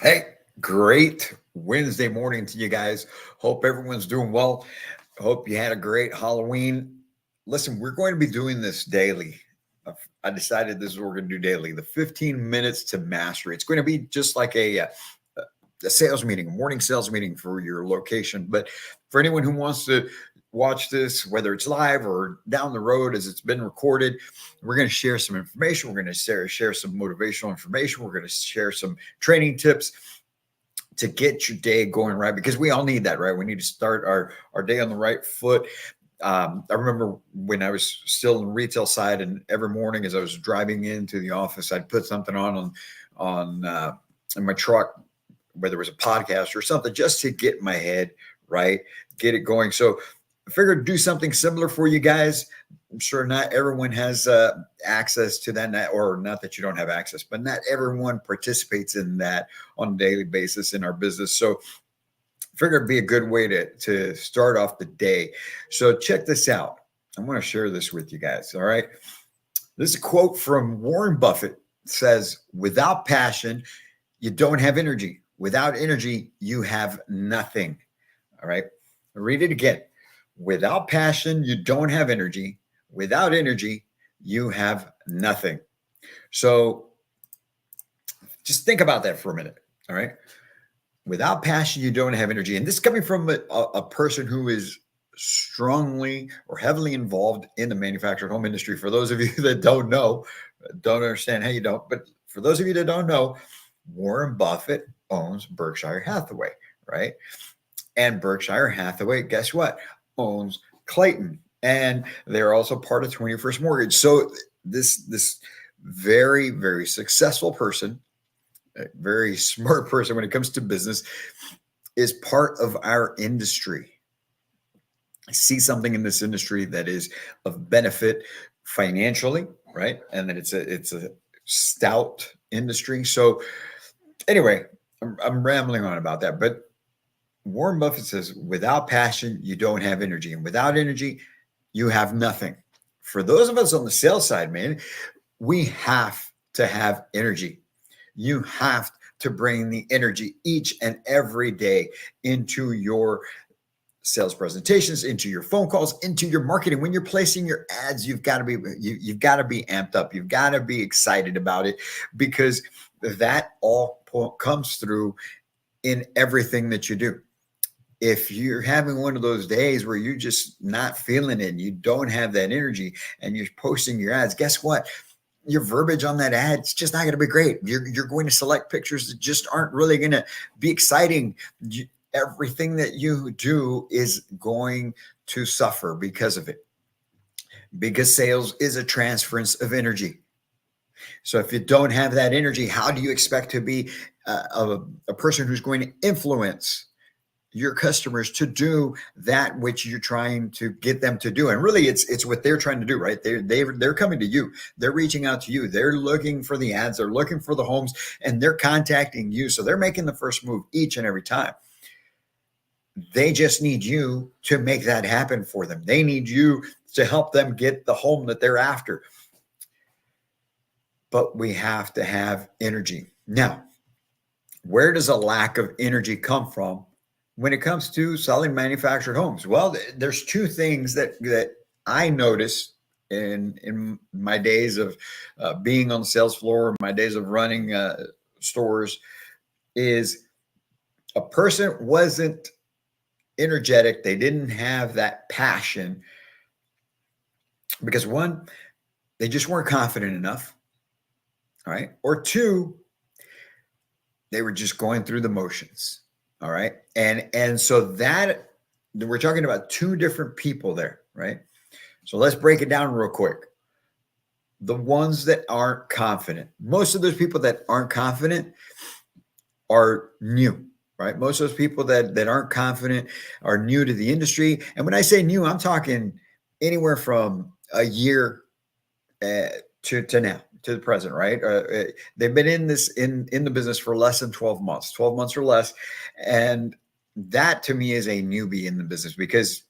Hey, great Wednesday morning to you guys. Hope everyone's doing well. Hope you had a great Halloween. Listen, we're going to be doing this daily. I decided this is what we're going to do daily, the 15 minutes to mastery. It's going to be just like a sales meeting, a morning sales meeting for your location. But for anyone who wants to watch this, whether it's live or down the road as it's been recorded, we're going to share some information. We're going to share some motivational information. We're going to share some training tips to get your day going right, because we all need that, right? We need to start our day on the right foot. I remember when I was still in the retail side, and every morning as I was driving into the office, I'd put something on in my truck, whether it was a podcast or something, just to get my head right, get it going. So I figured do something similar for you guys. I'm sure not everyone has access to that, or not that you don't have access, but not everyone participates in that on a daily basis in our business. So I figured it'd be a good way to start off the day. So check this out. I'm going to share this with you guys. All right. This is a quote from Warren Buffett. It says, without passion, you don't have energy. Without energy, you have nothing. All right. I'll read it again. Without passion, you don't have energy. Without energy, you have nothing. So just think about that for a minute. All right. Without passion, you don't have energy. And this is coming from a person who is strongly or heavily involved in the manufactured home industry. For those of you that don't understand how you don't, but for those of you that don't know, Warren Buffett owns Berkshire Hathaway, right? And Berkshire Hathaway, guess what? Owns Clayton. And they're also part of 21st Mortgage. So this very, very successful person, a very smart person when it comes to business, is part of our industry. I see something in this industry that is of benefit financially, right? And that it's a stout industry. So anyway, I'm rambling on about that, but Warren Buffett says, without passion, you don't have energy. And without energy, you have nothing. For those of us on the sales side, man, we have to have energy. You have to bring the energy each and every day into your sales presentations, into your phone calls, into your marketing. When you're placing your ads, you've got to be you've got to be amped up. You've got to be excited about it, because that all comes through in everything that you do. If you're having one of those days where you're just not feeling it, and you don't have that energy, and you're posting your ads, guess what? Your verbiage on that ad, it's just not going to be great. You're going to select pictures that just aren't really going to be exciting. Everything that you do is going to suffer because of it, because sales is a transference of energy. So if you don't have that energy, how do you expect to be a person who's going to influence your customers to do that which you're trying to get them to do? And really, it's what they're trying to do, right? They're coming to you. They're reaching out to you. They're looking for the ads. They're looking for the homes, and they're contacting you. So they're making the first move each and every time. They just need you to make that happen for them. They need you to help them get the home that they're after. But we have to have energy. Now, where does a lack of energy come from when it comes to selling manufactured homes? Well, there's two things that I noticed in my days of being on the sales floor, my days of running stores, is a person wasn't energetic. They didn't have that passion because, one, they just weren't confident enough. All right. Or two, they were just going through the motions. All right. And so that we're talking about two different people there, right? So let's break it down real quick. The ones that aren't confident, most of those people that aren't confident are new, right? Most of those people that aren't confident are new to the industry. And when I say new, I'm talking anywhere from a year to now, to the present, right? They've been in the business for less than 12 months, 12 months or less. And that to me is a newbie in the business, because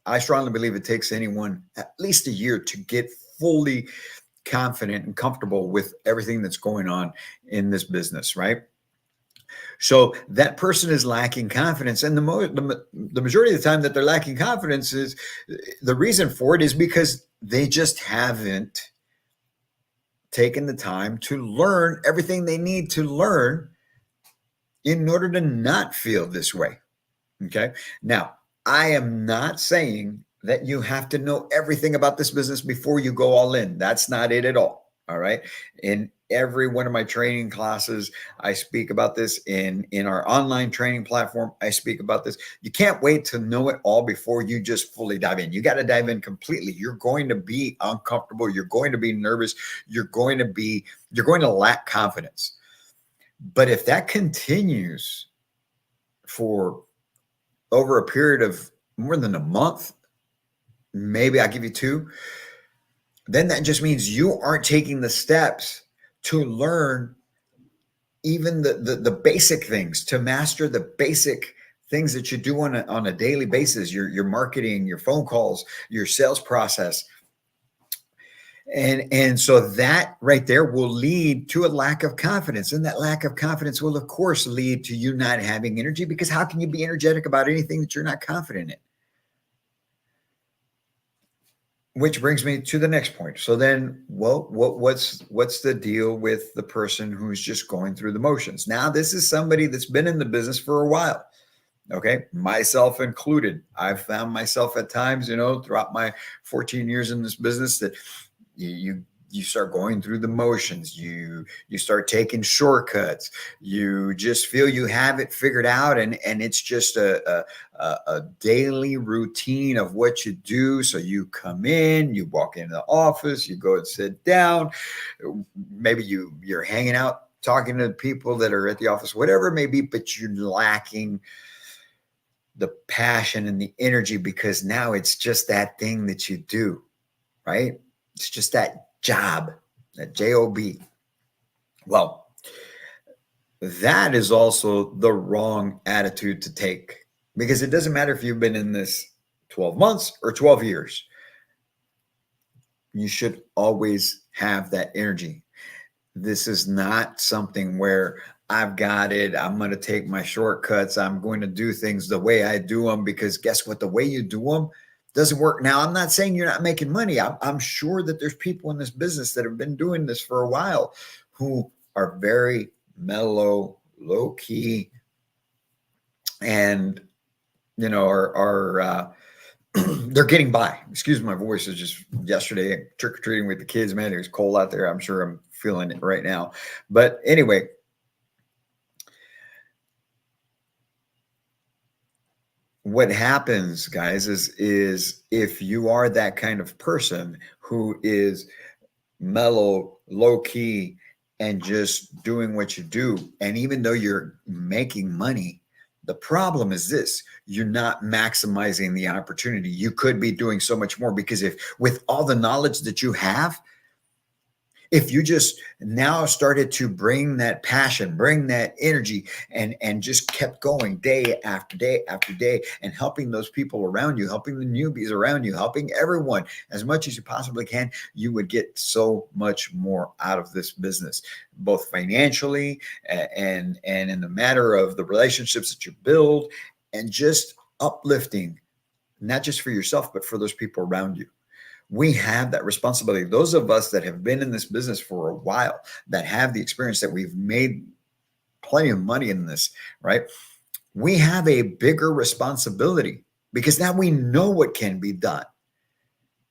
I strongly believe it takes anyone at least a year to get fully confident and comfortable with everything that's going on in this business, right? So that person is lacking confidence. And the majority of the time that they're lacking confidence is the reason for it is because they just haven't taken the time to learn everything they need to learn in order to not feel this way. Okay. Now, I am not saying that you have to know everything about this business before you go all in. That's not it at all. All right. In every one of my training classes, I speak about this. In our online training platform, I speak about this. You can't wait to know it all before you just fully dive in. You got to dive in completely. You're going to be uncomfortable. You're going to be nervous. You're going to lack confidence. But if that continues for over a period of more than a month, maybe I'll give you 2, then that just means you aren't taking the steps to learn even the basic things, to master the basic things that you do on a daily basis, your marketing, your phone calls, your sales process. And so that right there will lead to a lack of confidence. And that lack of confidence will, of course, lead to you not having energy, because how can you be energetic about anything that you're not confident in? Which brings me to the next point. So then, well, what's the deal with the person who's just going through the motions? Now, this is somebody that's been in the business for a while. Okay, myself included. I've found myself at times, throughout my 14 years in this business, that you start going through the motions, you start taking shortcuts, you just feel you have it figured out, and it's just a daily routine of what you do. So you come in, you walk into the office, you go and sit down, maybe you're hanging out talking to people that are at the office, whatever it may be, but you're lacking the passion and the energy, because now it's just that thing that you do, right? It's just that job, that job. Well, that is also the wrong attitude to take, because it doesn't matter if you've been in this 12 months or 12 years. You should always have that energy. This is not something where I've got it, I'm going to take my shortcuts, I'm going to do things the way I do them, because guess what? The way you do them doesn't work. Now, I'm not saying you're not making money. I'm sure that there's people in this business that have been doing this for a while who are very mellow, low key, and are they're getting by. Excuse my voice. Is just yesterday trick or treating with the kids. Man, it was cold out there. I'm sure I'm feeling it right now. But anyway, what happens, guys, is if you are that kind of person who is mellow, low key, and just doing what you do, and even though you're making money, the problem is this: you're not maximizing the opportunity. You could be doing so much more, because if with all the knowledge that you have, if you just now started to bring that passion, bring that energy, and just kept going day after day after day, and helping those people around you, helping the newbies around you, helping everyone as much as you possibly can, you would get so much more out of this business, both financially and in the matter of the relationships that you build, and just uplifting, not just for yourself, but for those people around you. We have that responsibility. Those of us that have been in this business for a while, that have the experience, that we've made plenty of money in this, right? We have a bigger responsibility, because now we know what can be done.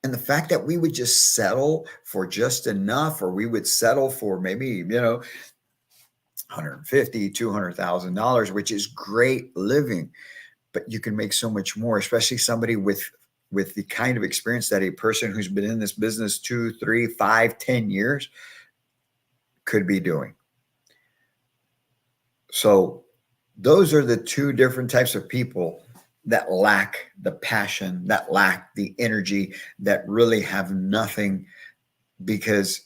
And the fact that we would just settle for just enough, or we would settle for maybe, $150,000, $200,000, which is great living, but you can make so much more, especially somebody with the kind of experience that a person who's been in this business 2, 3, 5, 10 years could be doing. So those are the two different types of people that lack the passion, that lack the energy, that really have nothing, because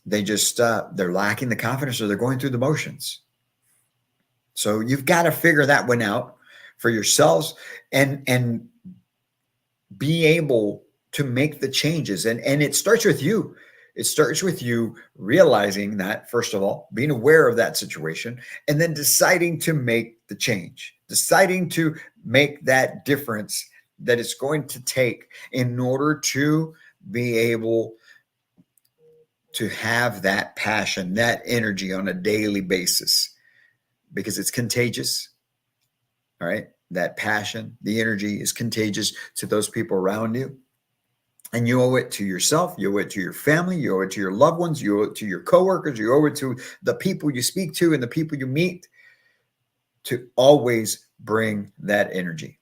they just they're lacking the confidence, or they're going through the motions. So you've got to figure that one out for yourselves, and be able to make the changes. And it starts with you. It starts with you realizing that, first of all, being aware of that situation, and then deciding to make the change, deciding to make that difference that it's going to take in order to be able to have that passion, that energy on a daily basis, because it's contagious. All right. That passion, the energy is contagious to those people around you. And you owe it to yourself, you owe it to your family, you owe it to your loved ones, you owe it to your coworkers, you owe it to the people you speak to and the people you meet, to always bring that energy.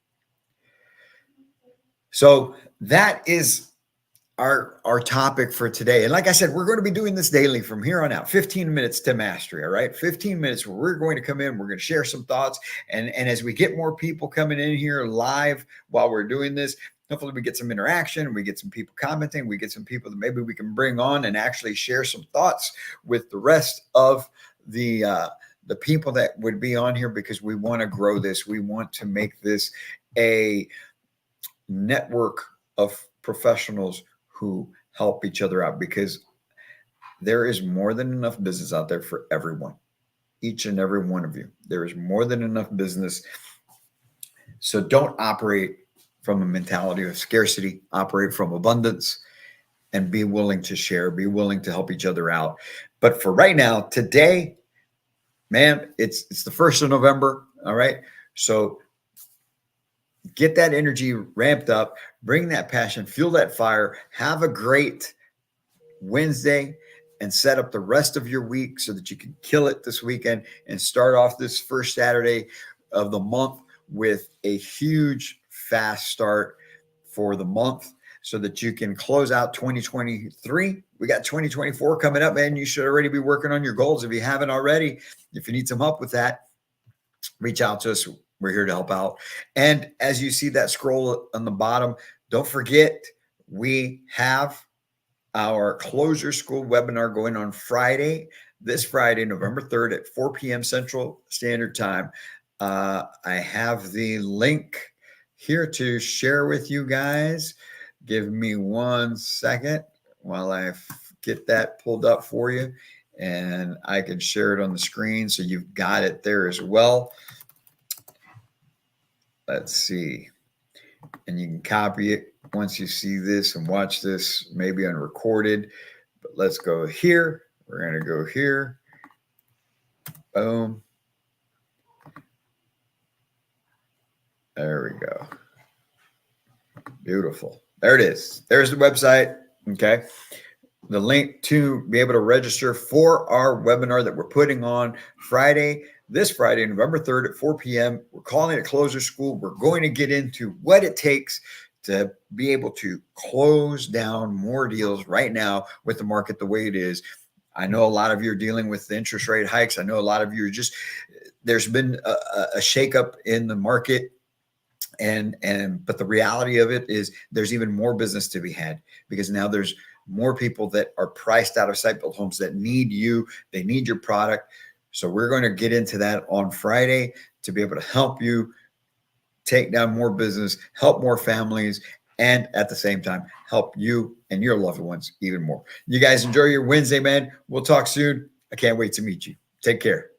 So that is our topic for today. And like I said, we're going to be doing this daily from here on out. 15 minutes to mastery. All right. 15 minutes where we're going to come in, we're going to share some thoughts. And as we get more people coming in here live while we're doing this, hopefully we get some interaction, we get some people commenting, we get some people that maybe we can bring on and actually share some thoughts with the rest of the people that would be on here, because we want to grow this. We want to make this a network of professionals who help each other out, because there is more than enough business out there for everyone, each and every one of you. There is more than enough business. So don't operate from a mentality of scarcity, operate from abundance, and be willing to share, be willing to help each other out. But for right now, today, man, it's the 1st of November. All right. So get that energy ramped up, bring that passion, fuel that fire, have a great Wednesday, and set up the rest of your week so that you can kill it this weekend and start off this first Saturday of the month with a huge fast start for the month, so that you can close out 2023. We got 2024 coming up, man. You should already be working on your goals if you haven't already. If you need some help with that, reach out to us. We're here to help out. And as you see that scroll on the bottom, don't forget, we have our Close Your School webinar going on Friday, this Friday, November 3rd at 4 p.m. Central Standard Time. I have the link here to share with you guys. Give me 1 second while I get that pulled up for you, and I can share it on the screen so you've got it there as well. Let's see. And you can copy it once you see this and watch this, maybe unrecorded. But let's go here. We're going to go here. Boom. There we go. Beautiful. There it is. There's the website. Okay. The link to be able to register for our webinar that we're putting on this Friday, November 3rd at 4 p.m. We're calling it Close Your School. We're going to get into what it takes to be able to close down more deals right now with the market the way it is. I know a lot of you are dealing with the interest rate hikes. I know a lot of you are there's been a shakeup in the market. But the reality of it is there's even more business to be had, because now there's more people that are priced out of site-built homes that need you. They need your product. So we're going to get into that on Friday to be able to help you take down more business, help more families, and at the same time, help you and your loved ones even more. You guys enjoy your Wednesday, man. We'll talk soon. I can't wait to meet you. Take care.